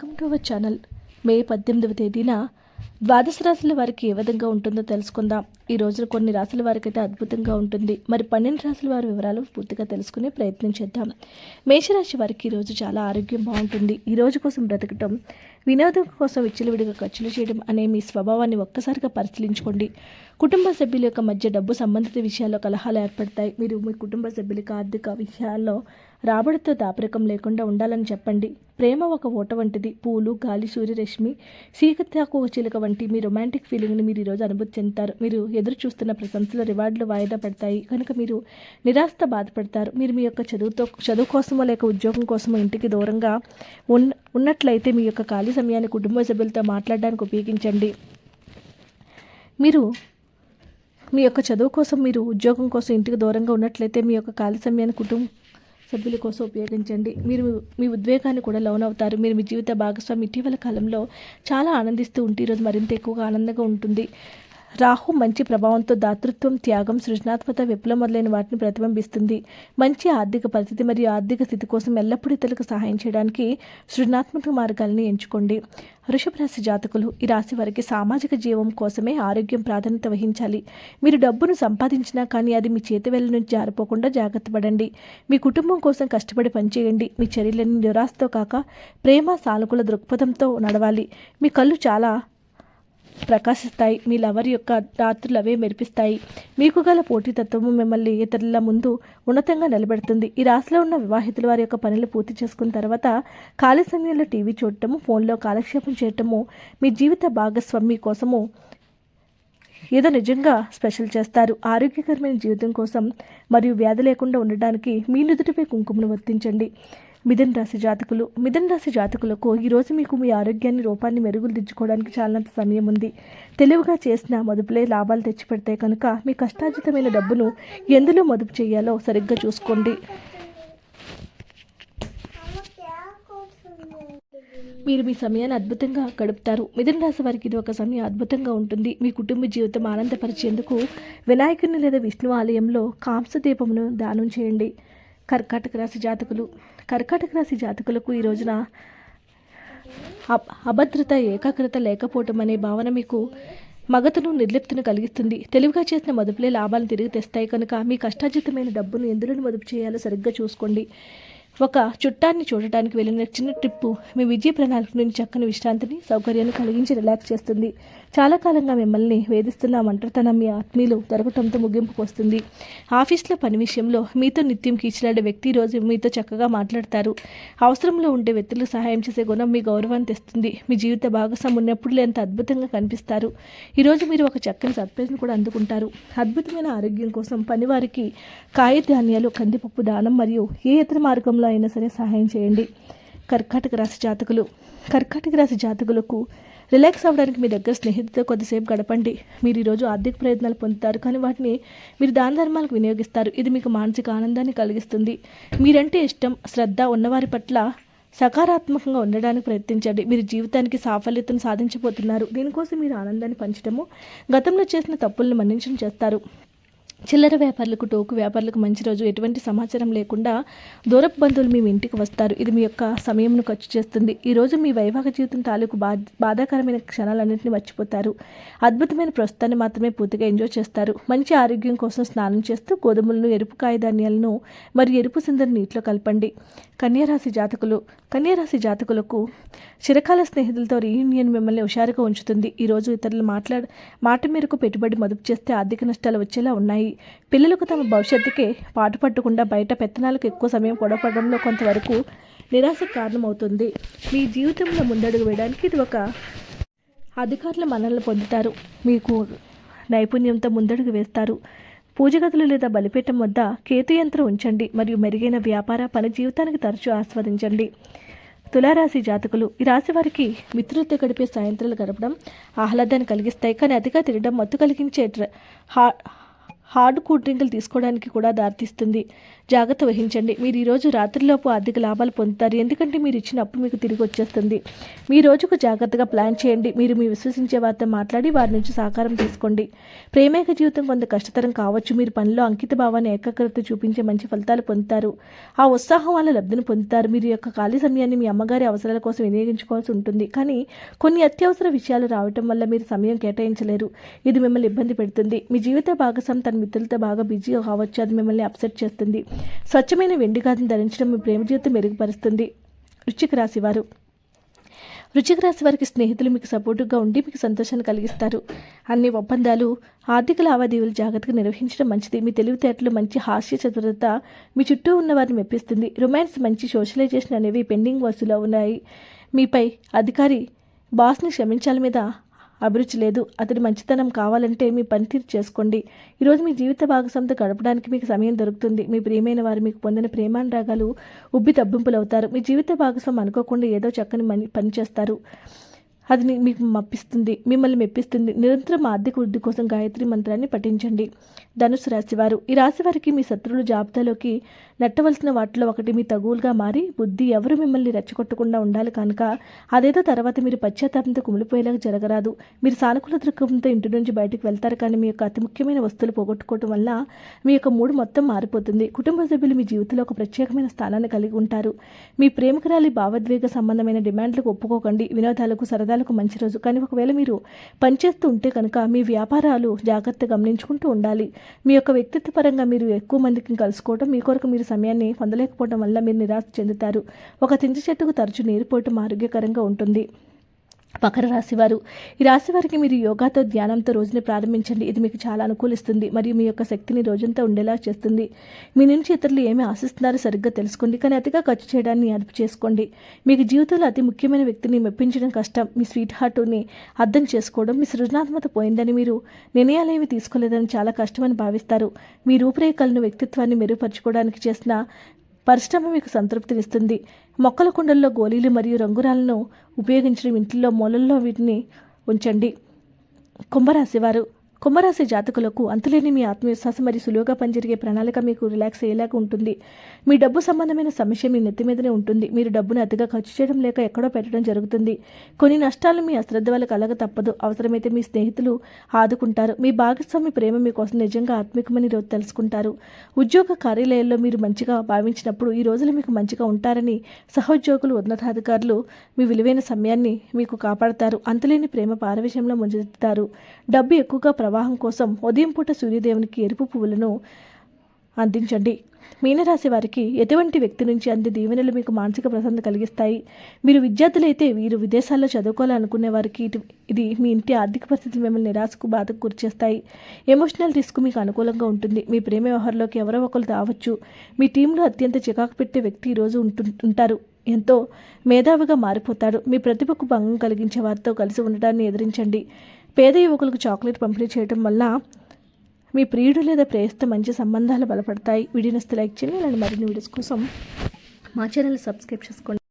Welcome to our channel. May 18వ తేదీన ద్వాదశ రాశుల వారికి ఏ విధంగా ఉంటుందో తెలుసుకుందాం. ఈ రోజున కొన్ని రాశుల వారికి అయితే అద్భుతంగా ఉంటుంది. మరి 12 రాశుల వారి వివరాలు పూర్తిగా తెలుసుకునే ప్రయత్నం చేద్దాం. మేషరాశి వారికి ఈరోజు చాలా ఆరోగ్యం బాగుంటుంది. ఈ రోజు కోసం బ్రతకటం, వినోదం కోసం విచ్చలవిడిగా ఖర్చులు చేయడం అనే మీ స్వభావాన్ని ఒక్కసారిగా పరిశీలించుకోండి. కుటుంబ సభ్యుల యొక్క మధ్య డబ్బు సంబంధిత విషయాల్లో కలహాలు ఏర్పడతాయి. మీరు మీ కుటుంబ సభ్యులకి ఆర్థిక విషయాల్లో రాబడితో దాపరికం లేకుండా ఉండాలని చెప్పండి. ప్రేమ ఒక ఓట వంటిది. పూలు, గాలి, సూర్యరశ్మి, సీకత్యాకు చిలుక వంటి మీ రొమాంటిక్ ఫీలింగ్ని మీరు ఈరోజు అనుభూతి చెందుతారు. మీరు ఎదురు చూస్తున్న ప్రశంసల రివార్డులు వాయిదా పడతాయి కనుక మీరు నిరాశతో బాధపడతారు. మీరు మీ యొక్క చదువు కోసమో లేక ఉద్యోగం కోసమో ఇంటికి దూరంగా ఉన్నట్లయితే మీ యొక్క ఖాళీ సమయాన్ని కుటుంబ సభ్యులతో మాట్లాడడానికి ఉపయోగించండి. మీరు మీ యొక్క చదువు కోసం, మీరు ఉద్యోగం కోసం ఇంటికి దూరంగా ఉన్నట్లయితే మీ యొక్క ఖాళీ సమయాన్ని కుటుంబ సభ్యుల కోసం ఉపయోగించండి. మీరు మీ ఉద్వేగాన్ని కూడా లోనవుతారు. మీరు మీ జీవిత భాగస్వామి ఇటీవల కాలంలో చాలా ఆనందిస్తూ ఉంటే ఈరోజు మరింత ఎక్కువగా ఆనందంగా ఉంటుంది. రాహు మంచి ప్రభావంతో దాతృత్వం, త్యాగం, సృజనాత్మక, విప్లవం మొదలైన వాటిని ప్రతిబింబిస్తుంది. మంచి ఆర్థిక పరిస్థితి మరియు ఆర్థిక స్థితి కోసం ఎల్లప్పుడూ ఇతరులకు సహాయం చేయడానికి సృజనాత్మక మార్గాలను ఎంచుకోండి. వృషభ రాశి జాతకులు, ఈ రాశి వారికి సామాజిక జీవం కోసమే ఆరోగ్యం ప్రాధాన్యత వహించాలి. మీరు డబ్బును సంపాదించినా కానీ అది మీ చేతి వేళ్ళ నుంచి జారిపోకుండా జాగ్రత్త పడండి. మీ కుటుంబం కోసం కష్టపడి పనిచేయండి. మీ చర్యలను నిరాశతో కాక ప్రేమ, సానుకూల దృక్పథంతో నడవాలి. మీ కళ్ళు చాలా ప్రకాశిస్తాయి. మీ లవర్ యొక్క రాత్రులు అవే మెరిపిస్తాయి. మీకు గల పోటీతత్వము మిమ్మల్ని ఇతరుల ముందు ఉన్నతంగా నిలబెడుతుంది. ఈ రాశిలో ఉన్న వివాహితుల వారి యొక్క పనులు పూర్తి చేసుకున్న తర్వాత ఖాళీ సమయంలో టీవీ చూడటము, ఫోన్లో కాలక్షేపం చేయటము, మీ జీవిత భాగస్వామి కోసము ఏదో నిజంగా స్పెషల్ చేస్తారు. ఆరోగ్యకరమైన జీవితం కోసం మరియు వ్యాధి లేకుండా ఉండడానికి మీ నుదుటిపై కుంకుమను వర్తించండి. మిథున రాశి జాతకులకు ఈరోజు మీకు మీ ఆరోగ్యాన్ని, రూపాన్ని మెరుగుదిద్దుకోవడానికి చాలాంత సమయం ఉంది. తెలివిగా చేసిన మదుపులే లాభాలు తెచ్చిపెడతాయి కనుక మీ కష్టార్జితమైన డబ్బును ఎందులో మదుపు చేయాలో సరిగ్గా చూసుకోండి. మీరు మీ సమయాన్ని అద్భుతంగా గడుపుతారు. మిథున రాశి వారికి ఇది ఒక సమయం అద్భుతంగా ఉంటుంది. మీ కుటుంబ జీవితం ఆనందపరిచేందుకు వినాయకుని లేదా విష్ణు ఆలయంలో కాంస దీపమును దానం చేయండి. కర్కాటక రాశి జాతకులకు ఈ రోజున అభద్రత, ఏకాగ్రత లేకపోవటం అనే భావన మీకు మగతను, నిర్లిప్తను కలిగిస్తుంది. తెలివిగా చేసిన మదుపులే లాభాలను తిరిగి తెస్తాయి కనుక మీ కష్టార్జితమైన డబ్బును ఎందులో మదుపు చేయాలో సరిగ్గా చూసుకోండి. ఒక చుట్టాన్ని చూడటానికి వెళ్ళిన చిన్న ట్రిప్పు మీ విజయ ప్రణాళిక నుంచి చక్కని విశ్రాంతిని, సౌకర్యాన్ని కలిగించి రిలాక్స్ చేస్తుంది. చాలా కాలంగా మిమ్మల్ని వేధిస్తున్న ఒంటరితనం మీ ఆత్మీయులు దొరకటంతో ముగింపుకు వస్తుంది. ఆఫీస్లో పని విషయంలో మీతో నిత్యం కీచులాడే వ్యక్తి ఈరోజు మీతో చక్కగా మాట్లాడతారు. అవసరంలో ఉండే వ్యక్తులకు సహాయం చేసే గుణం మీ గౌరవాన్ని తెస్తుంది. మీ జీవిత భాగస్వామి ఉన్నప్పుడు ఎంత అద్భుతంగా కనిపిస్తారు. ఈరోజు మీరు ఒక చక్కని సర్ప్రైజ్ను కూడా అందుకుంటారు. అద్భుతమైన ఆరోగ్యం కోసం పనివారికి కాయధాన్యాలు, కందిపప్పు దానం మరియు ఏ ఇతర మార్గంలో అయినా సరే సహాయం చేయండి. కర్కాటక రాశి జాతకులకు రిలాక్స్ అవ్వడానికి మీ దగ్గర స్నేహితులతో కొద్దిసేపు గడపండి. మీరు ఈరోజు ఆర్థిక ప్రయోజనాలు పొందుతారు కానీ వాటిని మీరు దాన ధర్మాలకు వినియోగిస్తారు. ఇది మీకు మానసిక ఆనందాన్ని కలిగిస్తుంది. మీరంటే ఇష్టం, శ్రద్ధ ఉన్నవారి పట్ల సకారాత్మకంగా ఉండడానికి ప్రయత్నించండి. మీరు జీవితానికి సాఫల్యతను సాధించబోతున్నారు. దీనికోసం మీరు ఆనందాన్ని పంచడము, గతంలో చేసిన తప్పులను మన్నించడం చేస్తారు. చిల్లర వ్యాపారులకు, టోకు వ్యాపారులకు మంచి రోజు. ఎటువంటి సమాచారం లేకుండా దూరపు బంధువులు మీ ఇంటికి వస్తారు. ఇది మీ యొక్క సమయంను ఖర్చు చేస్తుంది. ఈరోజు మీ వైవాహిక జీవితం తాలూకు బాధాకరమైన క్షణాలన్నింటినీ మర్చిపోతారు. అద్భుతమైన ప్రస్తుతాన్ని మాత్రమే పూర్తిగా ఎంజాయ్ చేస్తారు. మంచి ఆరోగ్యం కోసం స్నానం చేస్తూ గోధుమలను, ఎరుపు కాయధాన్యాలను మరియు ఎరుపు సింధుని నీటిలో కలపండి. కన్యారాశి జాతకులకు చిరకాల స్నేహితులతో రీయూనియన్ మిమ్మల్ని హుషారుగా ఉంచుతుంది. ఈరోజు ఇతరుల మాట మేరకు పెట్టుబడి మదుపు చేస్తే ఆర్థిక నష్టాలు వచ్చేలా ఉన్నాయి. పిల్లలకు తమ భవిష్యత్తుకే పాటుపట్టకుండా బయట పెత్తనాలకు ఎక్కువ సమయం గొడవపడడంలో కొంతవరకు నిరాశకు కారణమవుతుంది. మీ జీవితంలో ముందడుగు వేయడానికి ఇది ఒక అధికారుల మన్ననలు పొందుతారు. మీకు నైపుణ్యంతో ముందడుగు వేస్తారు. పూజగదులు లేదా బలిపీఠం వద్ద కేతు యంత్రం ఉంచండి మరియు మెరుగైన వ్యాపార, పని జీవితానికి తరచూ ఆస్వాదించండి. తులారాశి జాతకులు, ఈ రాశి వారికి మిత్రులతో గడిపే సాయంత్రాలు గడపడం ఆహ్లాదాన్ని కలిగిస్తాయి కానీ అతిగా తినడం మత్తు కలిగించే హార్డ్ కూల్ డ్రింకులు తీసుకోవడానికి కూడా దారితీస్తుంది. జాగ్రత్త వహించండి. మీరు ఈరోజు రాత్రిలోపు ఆర్థిక లాభాలు పొందుతారు, ఎందుకంటే మీరు ఇచ్చిన అప్పు మీకు తిరిగి వచ్చేస్తుంది. మీ రోజుకు జాగ్రత్తగా ప్లాన్ చేయండి. మీరు మీ విశ్వసించే వారితో మాట్లాడి వారి నుంచి సహకారం తీసుకోండి. ప్రేమేక జీవితం కొంత కష్టతరం కావచ్చు. మీరు పనిలో అంకిత భావాన్ని ఏకాగ్రత చూపించే మంచి ఫలితాలు పొందుతారు. ఆ ఉత్సాహం వల్ల లబ్ధిని పొందుతారు. మీరు యొక్క ఖాళీ సమయాన్ని మీ అమ్మగారి అవసరాల కోసం వినియోగించుకోవాల్సి ఉంటుంది, కానీ కొన్ని అత్యవసర విషయాలు రావటం వల్ల మీరు సమయం కేటాయించలేరు. ఇది మిమ్మల్ని ఇబ్బంది పెడుతుంది. మీ జీవిత భాగస్వామి తన మిత్రులతో బాగా బిజీ కావచ్చు. అది మిమ్మల్ని అప్సెట్ చేస్తుంది. స్వచ్ఛమైన వెండి గాజును ధరించడం మీ ప్రేమ జీవితం మెరుగుపరుస్తుంది. వృశ్చిక రాశి వారికి స్నేహితులు మీకు సపోర్టుగా ఉండి మీకు సంతోషాన్ని కలిగిస్తారు. అన్ని ఒప్పందాలు, ఆర్థిక లావాదేవీలు జాగ్రత్తగా నిర్వహించడం మంచిది. మీ తెలివితేటలు, మంచి హాస్య చతురత మీ చుట్టూ ఉన్న వారిని మెప్పిస్తుంది. రొమాన్స్, మంచి సోషలైజేషన్ అనేవి పెండింగ్ వస్తువులు ఉన్నాయి. మీపై అధికారి బాస్ని క్షమించాల మీద అభిరుచి లేదు. అతడి మంచితనం కావాలంటే మీ పనితీరు చేసుకోండి. ఈరోజు మీ జీవిత భాగస్వామితో గడపడానికి మీకు సమయం దొరుకుతుంది. మీ ప్రియమైన వారు మీకు పొందిన ప్రేమానురాగాలు ఉబ్బి తబ్బింపులవుతారు. మీ జీవిత భాగస్వామి అనుకోకుండా ఏదో చక్కని పని చేస్తారు. అది మిమ్మల్ని మెప్పిస్తుంది. నిరంతరం ఆర్థిక వృద్ధి కోసం గాయత్రి మంత్రాన్ని పఠించండి. ధనుసు రాశివారు, ఈ రాశి వారికి మీ శత్రువుల జాబితాలోకి నెట్టవలసిన వాటిలో ఒకటి మీ తగువులుగా మారి బుద్ధి ఎవరు మిమ్మల్ని రెచ్చగొట్టకుండా ఉండాలి కనుక అదేదో తర్వాత మీరు పశ్చాత్తాపంతో కుమిలిపోయేలాగా జరగరాదు. మీరు సానుకూల దృక్పథంతో ఇంటి నుంచి బయటకు వెళ్తారు, కానీ మీ యొక్క అతి ముఖ్యమైన వస్తువులు పోగొట్టుకోవటం వల్ల మీ యొక్క మూడు మొత్తం మారిపోతుంది. కుటుంబ సభ్యులు మీ జీవితంలో ఒక ప్రత్యేకమైన స్థానాన్ని కలిగి ఉంటారు. మీ ప్రేమికురాలి భావోద్వేగ సంబంధమైన డిమాండ్లకు ఒప్పుకోకండి. వినోదాలకు, సరదాలకు మంచి రోజు, కానీ ఒకవేళ మీరు పనిచేస్తూ ఉంటే కనుక మీ వ్యాపారాలు జాగ్రత్తగా గమనించుకుంటూ ఉండాలి. మీ యొక్క వ్యక్తిత్వ పరంగా మీరు ఎక్కువ మందికి కలుసుకోవడం, మీ కొరకు మీరు సమయాన్ని పొందలేకపోవడం వల్ల మీరు నిరాశ చెందుతారు. ఒక చింత చెట్టుకు తరచూ నీరు పోయటం ఆరోగ్యకరంగా ఉంటుంది. మకర రాశివారు, ఈ రాశి వారికి మీరు యోగాతో, ధ్యానంతో రోజుని ప్రారంభించండి. ఇది మీకు చాలా అనుకూలిస్తుంది మరియు మీ యొక్క శక్తిని రోజంతా ఉండేలా చేస్తుంది. మీ నుంచి ఇతరులు ఏమి ఆశిస్తున్నారో సరిగ్గా తెలుసుకోండి, కానీ అతిగా ఖర్చు చేయడాన్ని అదుపు చేసుకోండి. మీకు జీవితంలో అతి ముఖ్యమైన వ్యక్తిని మెప్పించడం కష్టం. మీ స్వీట్ హార్ట్ని అర్థం చేసుకోవడం, మీ సృజనాత్మకత పోయిందని, మీరు నిర్ణయాలేమి తీసుకోలేదని చాలా కష్టమని భావిస్తారు. మీ రూపురేఖలను, వ్యక్తిత్వాన్ని మెరుగుపరచుకోవడానికి చేసిన పరిశ్రమ మీకు సంతృప్తినిస్తుంది. మొక్కల కుండల్లో గోళీలు మరియు రంగురాలను ఉపయోగించడం, ఇంట్లో మూలల్లో వీటిని ఉంచండి. కుంభరాశి జాతకులకు అంతులేని మీ ఆత్మవిశ్వాసం మరియు సులువుగా పనిజరిగే ప్రణాళిక మీకు రిలాక్స్ అయ్యేలాగా ఉంటుంది. మీ డబ్బు సంబంధమైన సమస్య మీ నెత్తి మీదనే ఉంటుంది. మీరు డబ్బును అతిగా ఖర్చు చేయడం లేక ఎక్కడో పెట్టడం జరుగుతుంది. కొన్ని నష్టాలు మీ అశ్రద్ధ వల్ల కలగ తప్పదు. అవసరమైతే మీ స్నేహితులు ఆదుకుంటారు. మీ భాగస్వామి ప్రేమ మీకోసం నిజంగా ఆత్మికమని రోజు తెలుసుకుంటారు. ఉద్యోగ కార్యాలయాల్లో మీరు మంచిగా భావించినప్పుడు ఈ రోజులు మీకు మంచిగా ఉంటారని సహోద్యోగులు, ఉన్నతాధికారులు మీ విలువైన సమయాన్ని మీకు కాపాడతారు. అంతులేని ప్రేమ పారవిషయంలో ముంచెత్తుతారు. డబ్బు ఎక్కువగా ప్రవాహం కోసం ఉదయం పూట సూర్యదేవునికి ఎరుపు పువ్వులను అందించండి. మీనరాశి వారికి ఎటువంటి వ్యక్తి నుంచి అందే దీవెనలు మీకు మానసిక ప్రశాంతత కలిగిస్తాయి. మీరు విద్యార్థులైతే వీరు విదేశాల్లో చదువుకోవాలనుకునే వారికి ఇది మీ ఇంటి ఆర్థిక పరిస్థితులు మిమ్మల్ని నిరాశకు, బాధకు గురిచేస్తాయి. ఎమోషనల్ రిస్క్ మీకు అనుకూలంగా ఉంటుంది. మీ ప్రేమ వ్యవహారంలోకి ఎవరో ఒకరు రావచ్చు. మీ టీంలో అత్యంత చికాకు పెట్టే వ్యక్తి ఈరోజు ఉంటారు. ఎంతో మేధావిగా మారిపోతాడు. మీ ప్రతిభకు భంగం కలిగించే వారితో కలిసి ఉండడాన్ని ఎదిరించండి. పేద యువకులకు చాక్లెట్ పంపిణీ చేయడం వల్ల మీ ప్రియుడు లేదా ప్రేయస్తో మంచి సంబంధాలు బలపడతాయి. వీడియోని లైక్ చేయండి. ఇలాంటి మరిన్ని వీడియోస్ కోసం మా ఛానల్ సబ్స్క్రైబ్ చేసుకోండి.